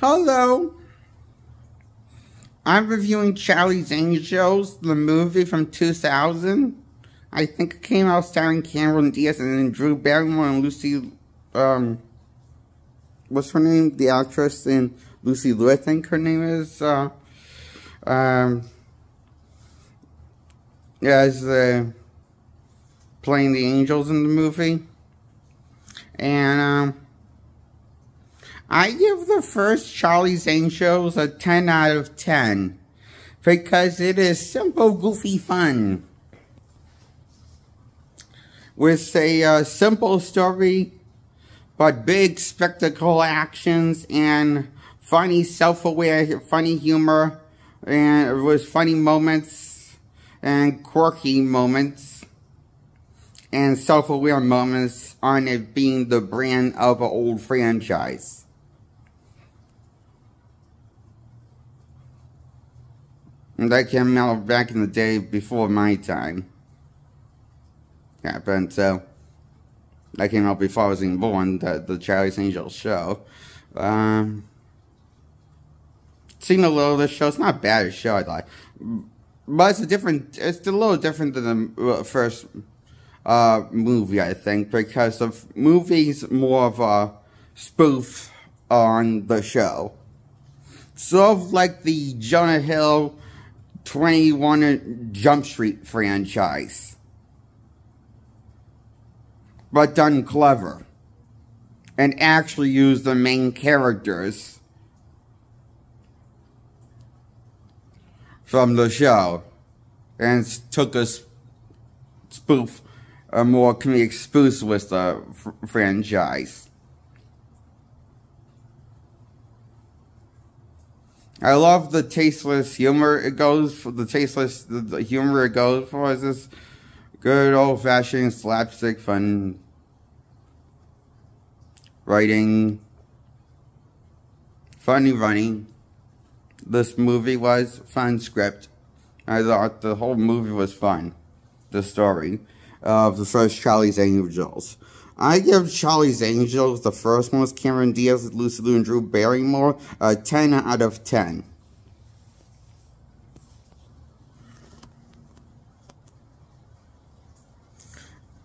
Hello. I'm reviewing Charlie's Angels, the movie from 2000. I think it came out starring Cameron Diaz and Drew Barrymore and Lucy, what's her name? The actress in Lucy Liu, I think her name is, playing the angels in the movie. And, I give the first Charlie's Angels a 10 out of 10 because it is simple, goofy fun with a simple story, but big spectacle actions and funny, self-aware, funny humor, and with funny moments and quirky moments and self-aware moments on it being the brand of an old franchise. And that came out back in the day before my time happened, so that came out before I was even born, the Charlie's Angels show. Seen a little of the show. It's not bad a show, I thought. But it's a little different than the first movie, I think, because the movie's more of a spoof on the show. Sort of like the Jonah Hill 21 Jump Street franchise, but done clever and actually used the main characters from the show and took a spoof, a more comedic spoof with the franchise. I love the tasteless humor it goes for. The humor it goes for is this good old-fashioned slapstick fun writing, funny running. This movie was fun script. I thought the whole movie was fun. The story of the first Charlie's Angels. I give Charlie's Angels, the first one was Cameron Diaz, Lucy Liu, and Drew Barrymore, a 10 out of 10.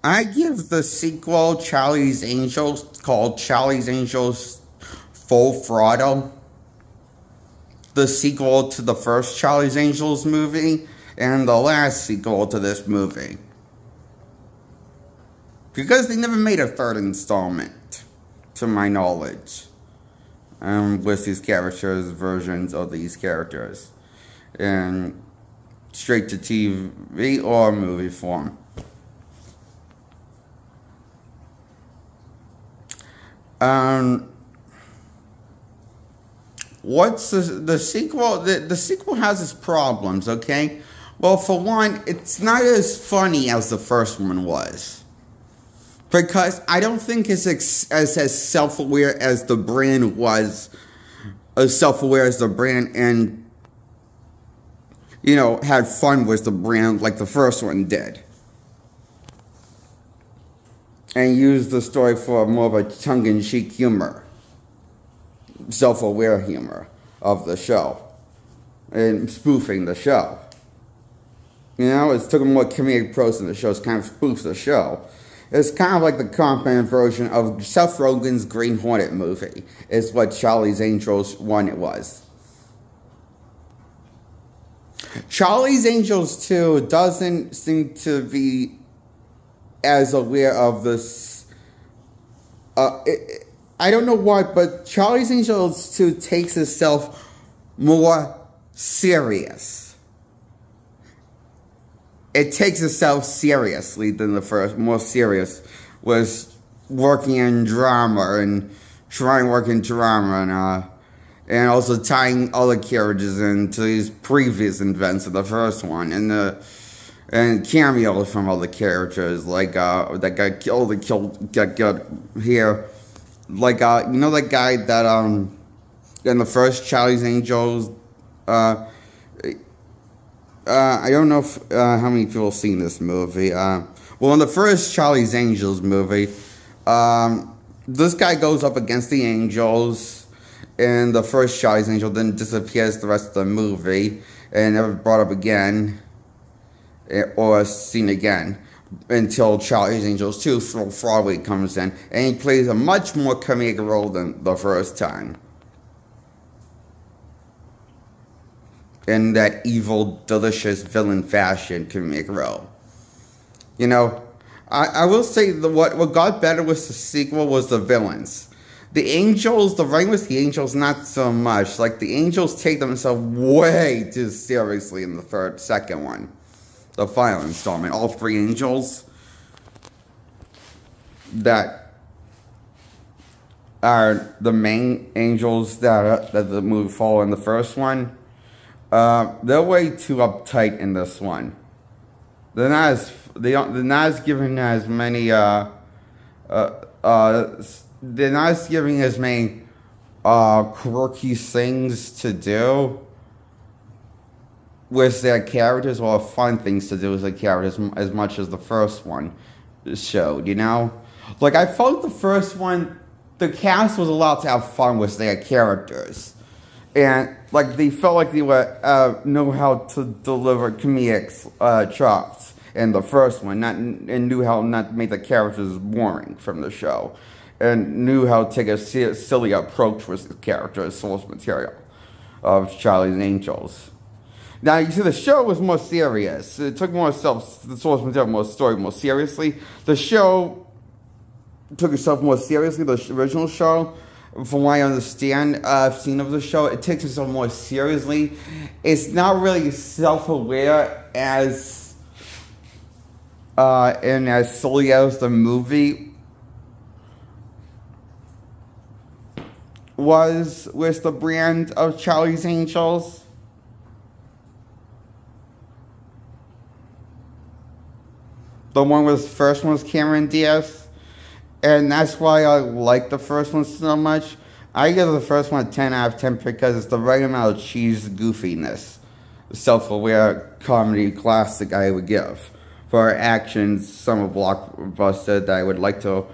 I give the sequel, Charlie's Angels, called Charlie's Angels Full Throttle, the sequel to the first Charlie's Angels movie, and the last sequel to this movie. Because they never made a third installment, to my knowledge, with these characters, versions of these characters, in straight to TV or movie form. What's the sequel? The sequel has its problems, okay? Well, for one, it's not as funny as the first one was. Because I don't think it's as self-aware as the brand was, as self-aware as the brand, and, you know, had fun with the brand like the first one did. And used the story for more of a tongue-in-cheek humor, self-aware humor of the show, and spoofing the show. You know, it took a more comedic approach in the show, it's kind of spoofs the show. It's kind of like the compound version of Seth Rogen's Green Hornet movie, is what Charlie's Angels 1 it was. Charlie's Angels 2 doesn't seem to be as aware of this. I don't know why, but Charlie's Angels 2 takes itself more serious. It takes itself seriously than the first. More serious was working in drama and trying to work in drama and also tying other characters into these previous events of the first one and cameos from other characters like that got got here, like you know that guy that in the first Charlie's Angels. I don't know if, how many people have seen this movie. Well, in the first Charlie's Angels movie, this guy goes up against the Angels, in the first Charlie's Angel, then disappears the rest of the movie, and never brought up again, or seen again, until Charlie's Angels 2, Throttle comes in, and he plays a much more comedic role than the first time. In that evil, delicious villain fashion comedic role. You know, I will say what got better with the sequel was the villains. The angels, the writing with the angels, not so much. Like, the angels take themselves way too seriously in the second one. The final installment. All three angels that are the main angels that the movie follow in the first one. They're way too uptight in this one. They're not as giving as many they're not giving as many quirky things to do with their characters, or fun things to do with their characters, as much as the first one showed, you know? Like, I felt the first one, the cast was allowed to have fun with their characters. And, like, they felt like they were, know how to deliver comedic chops in the first one, and knew how not to make the characters boring from the show. And knew how to take a silly approach with the character source material of Charlie's Angels. Now, you see, the show was more serious. It took the source material, more story, more seriously. The show took itself more seriously, the original show. From what I understand, I've seen of the show, it takes itself more seriously. It's not really self-aware as and as silly as the movie was with the brand of Charlie's Angels. The one was first one was Cameron Diaz, and that's why I like the first one so much. I give the first one a 10 out of 10 because it's the right amount of cheese goofiness, self-aware comedy classic I would give. For actions, summer blockbuster that I would like to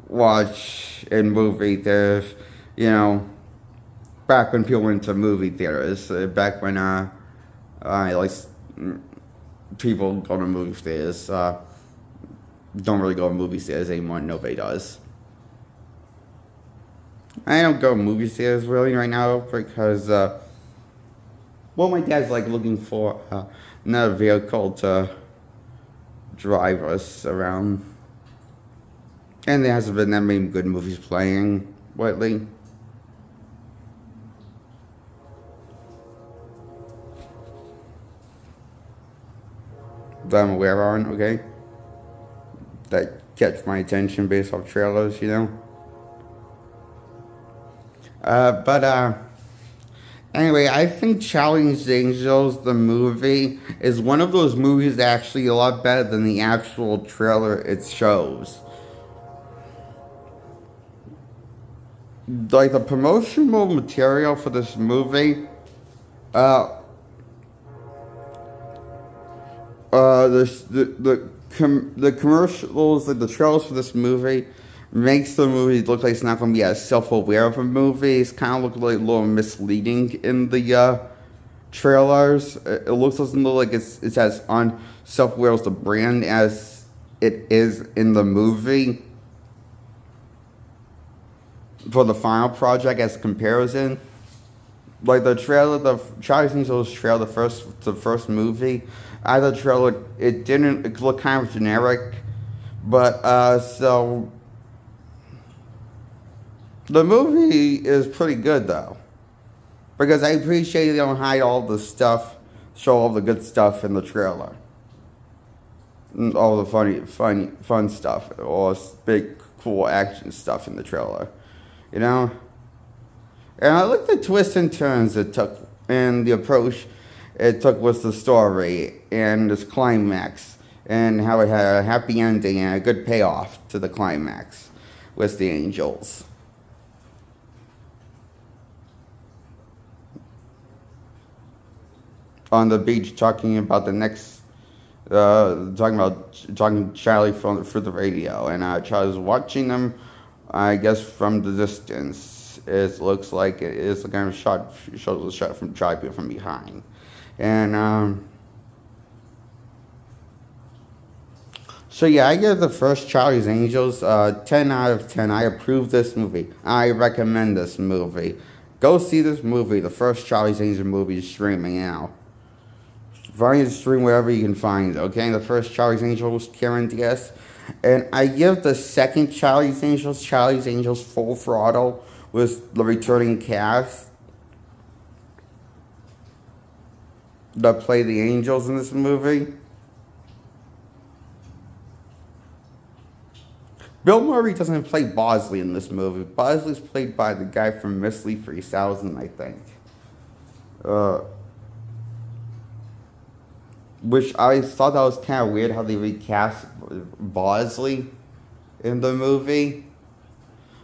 watch in movie theaters, you know, back when people went to movie theaters, back when like people go to movie theaters, don't really go to movie theaters anymore. Nobody does. I don't go to movie theaters really right now because, well, my dad's like looking for another vehicle to drive us around. And there hasn't been that many good movies playing lately. That I'm aware of, okay? That catch my attention based off trailers, you know? Anyway, I think Charlie's Angels, the movie, is one of those movies that actually a lot better than the actual trailer it shows. Like, the promotional material for this movie, the commercials, like the trailers for this movie, makes the movie look like it's not going to be as self-aware of a movie. It's kind of look like a little misleading in the trailers. It looks like it's as self-aware as the brand as it is in the movie. For the final project as comparison, like the trailer, the Charlie's Angels trailer, the first movie, the trailer, it looked kind of generic, but so the movie is pretty good though, because I appreciate they don't hide all the stuff, show all the good stuff in the trailer, all the fun stuff, or big cool action stuff in the trailer. You know? And I like the twists and turns it took, and the approach it took with the story, and this climax, and how it had a happy ending and a good payoff to the climax with the angels. On the beach, talking about the next, talking Charlie through the radio, and Charlie's watching them, I guess, from the distance, it looks like it is the kind of shot, shows a shot from Charlie from behind. And, so yeah, I give the first Charlie's Angels 10 out of 10. I approve this movie. I recommend this movie. Go see this movie. The first Charlie's Angels movie is streaming now. Find it stream wherever you can find it, okay? The first Charlie's Angels, Karen Diaz. And I give the second Charlie's Angels Full Throttle with the returning cast that play the angels in this movie. Bill Murray doesn't play Bosley in this movie. Bosley's played by the guy from Mystery 3000, I think. Which I thought that was kind of weird how they recast Bosley in the movie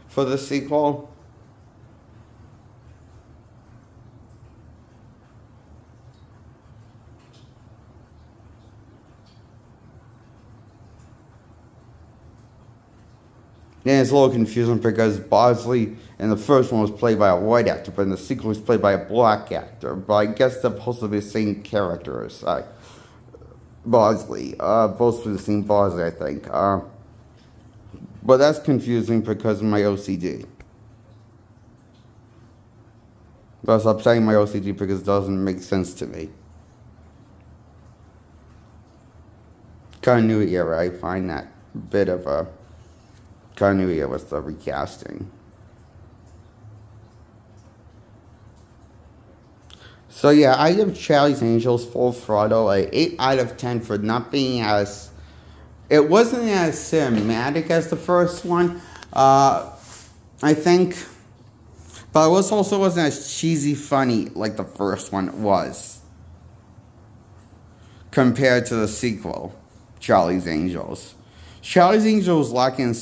for the sequel. Yeah, it's a little confusing because Bosley in the first one was played by a white actor, but in the sequel was played by a black actor. But I guess they're supposed to be the same characters. Bosley, both for the same Bosley, I think. But that's confusing because of my OCD. But I'm saying my OCD because it doesn't make sense to me. Continuity error, I find that bit of a continuity with the recasting. So yeah, I give Charlie's Angels Full Throttle a 8 out of 10 for not being as... It wasn't as cinematic as the first one, I think. But it also wasn't as cheesy funny like the first one was. Compared to the sequel, Charlie's Angels. Charlie's Angels lacking,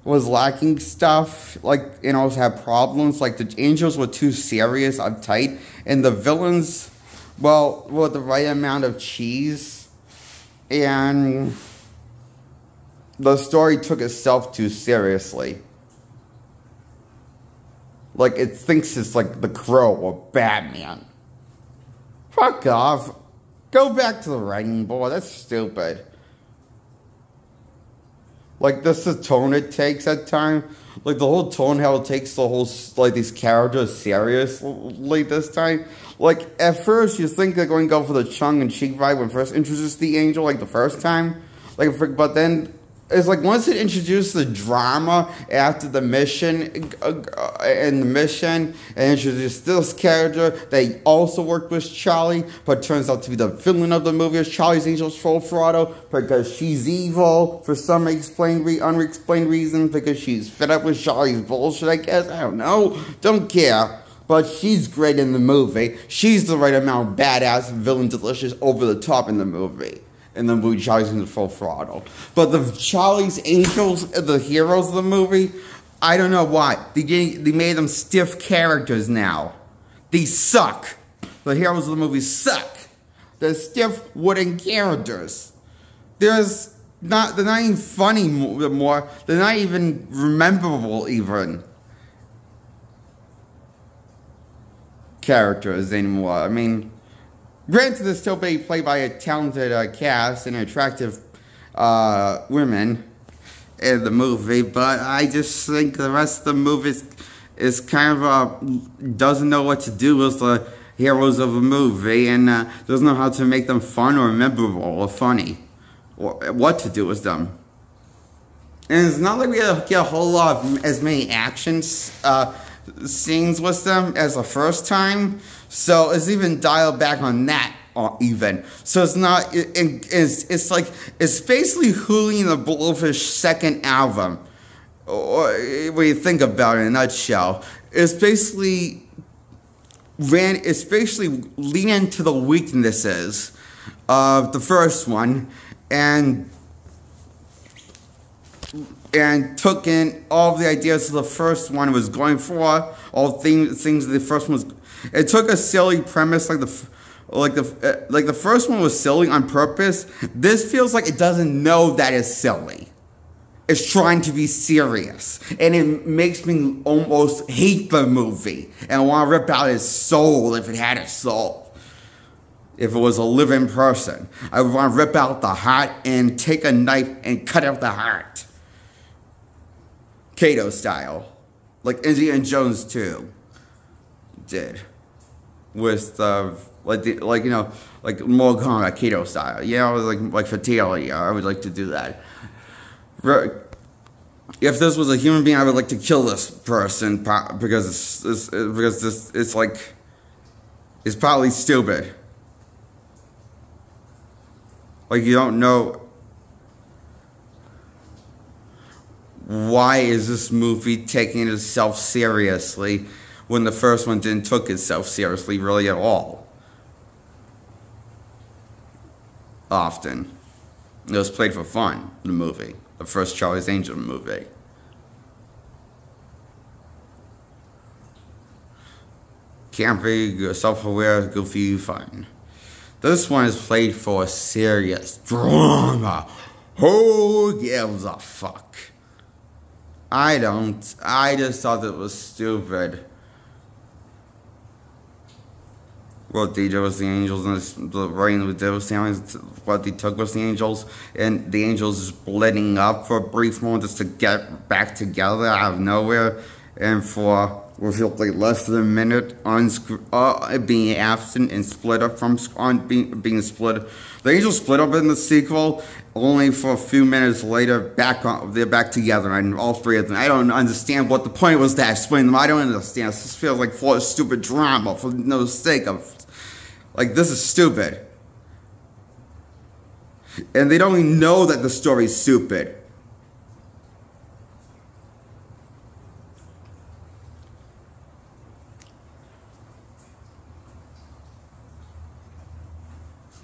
was lacking stuff, and also had problems. Like, the angels were too serious, uptight, and the villains, well, were the right amount of cheese, and the story took itself too seriously. Like, it thinks it's like The Crow or Batman. Fuck off. Go back to the writing board. That's stupid. Like, this is the tone it takes at times. Like, the whole tone how it takes the whole, these characters seriously this time. Like, at first, you think they're going to go for the tongue-in-cheek vibe when first introduced the angel, like, the first time. Like, but then, it's like, once it introduced the drama after the mission, and introduced this character, they also worked with Charlie, but turns out to be the villain of the movie is Charlie's Angels Full Throttle, because she's evil for some unexplained reason, because she's fed up with Charlie's bullshit, I guess. I don't know. Don't care. But she's great in the movie. She's the right amount of badass, villain, delicious, over the top in the movie. In the movie Charlie's Angels Full Throttle. But the Charlie's Angels, the heroes of the movie, I don't know why. They made them stiff characters now. They suck. The heroes of the movie suck. They're stiff wooden characters. They're not even funny more. They're not even rememberable even. Characters anymore. I mean, granted, they're still being played by a talented cast and attractive women in the movie, but I just think the rest of the movie is kind of doesn't know what to do with the heroes of a movie, and doesn't know how to make them fun or memorable or funny, or what to do with them. And it's not like we get a whole lot of as many actions scenes with them as the first time, so it's even dialed back on that even. So it's not, it's like, it's basically Hoolie and the Blowfish second album, or when you think about it in a nutshell. It's basically lean into the weaknesses of the first one, and took in all the ideas the first one was going for, all things the first one was. It took a silly premise like the first one was silly on purpose. This feels like it doesn't know that it's silly. is trying to be serious. And it makes me almost hate the movie. And I want to rip out his soul if it had a soul. If it was a living person. I would want to rip out the heart and take a knife and cut out the heart. Kato style. Like Indiana Jones 2 did. With like Mortal Kombat Kato style. Yeah, like fatality. I would like to do that. If this was a human being, I would like to kill this person because it's probably stupid. Like, you don't know why is this movie taking itself seriously when the first one didn't take itself seriously really at all. Often. It was played for fun, the movie. The first Charlie's Angels movie. Campy, self-aware, goofy, fun. This one is played for serious drama. Who gives a fuck? I don't. I just thought it was stupid. What they did was the angels and the rain with what they took was the angels, and the angels splitting up for a brief moment just to get back together out of nowhere, and for like less than a minute being absent and split up from being split. The angels split up in the sequel, only for a few minutes later they're back together, and all three of them. I don't understand what the point was to explain them. I don't understand. This feels like full of stupid drama for no sake of. Like, this is stupid. And they don't even know that the story's stupid.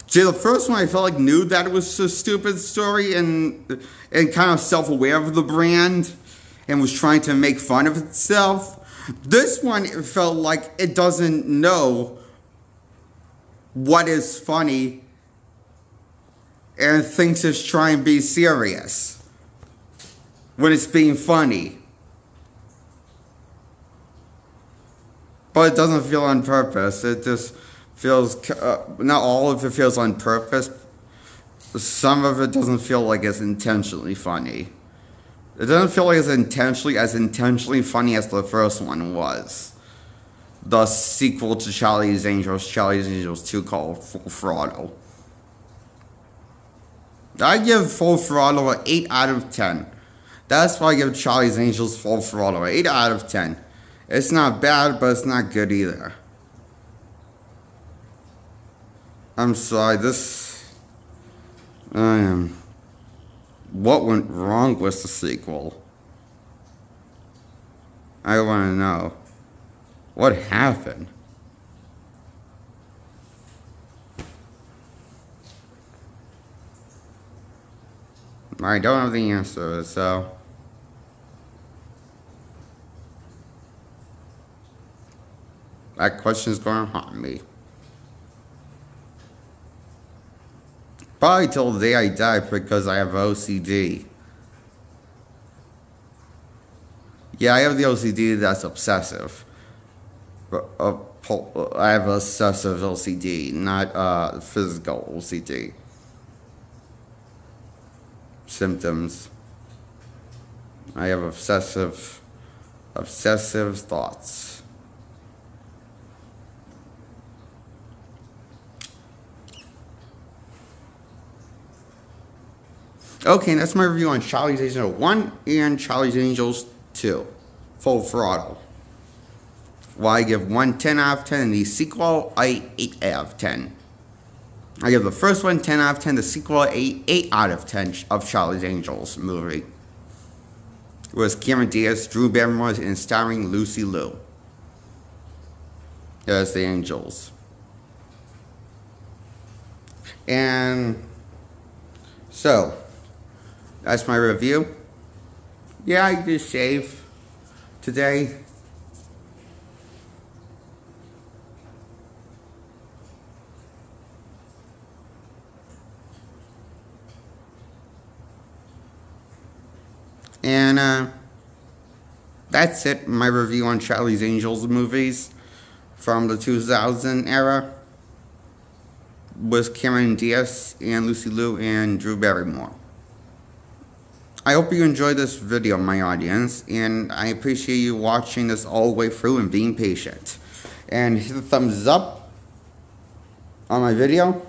See, the first one I felt like knew that it was a stupid story and kind of self-aware of the brand and was trying to make fun of itself. This one, it felt like it doesn't know what is funny and thinks it's trying to be serious when it's being funny. But it doesn't feel on purpose. It just feels, not all of it feels on purpose. Some of it doesn't feel like it's intentionally funny. It doesn't feel like it's intentionally funny as the first one was. The sequel to Charlie's Angels 2, called Full Throttle. I give Full Throttle an 8 out of 10. That's why I give Charlie's Angels Full Throttle an 8 out of 10. It's not bad, but it's not good either. I'm sorry, what went wrong with the sequel? I want to know. What happened? I don't have the answer, so that question's going to haunt me. Probably till the day I die because I have OCD. Yeah, I have the OCD that's obsessive. I have obsessive OCD, not physical OCD. Symptoms. I have obsessive thoughts. Okay, that's my review on Charlie's Angels 1 and Charlie's Angels 2. Full Throttle. Well, I give 1 10 out of 10, and the sequel, I 8 out of 10. I give the first one 10 out of 10, the sequel 8 out of 10 of Charlie's Angels movie. It was Cameron Diaz, Drew Barrymore, and starring Lucy Liu as the Angels. And so, that's my review. Yeah, I did shave today. that's it. My review on Charlie's Angels movies from the 2000 era with Cameron Diaz and Lucy Liu and Drew Barrymore. I hope you enjoyed this video, my audience, and I appreciate you watching this all the way through and being patient. And hit the thumbs up on my video,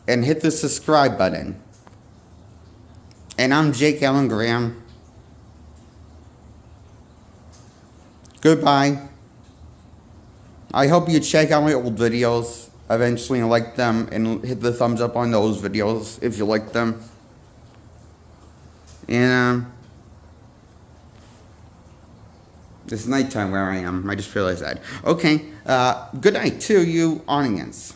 and hit the subscribe button. And I'm Jake Allen Graham. Goodbye. I hope you check out my old videos eventually and like them, and hit the thumbs up on those videos if you like them. And it's nighttime where I am. I just realized that. Okay, good night to you, audience.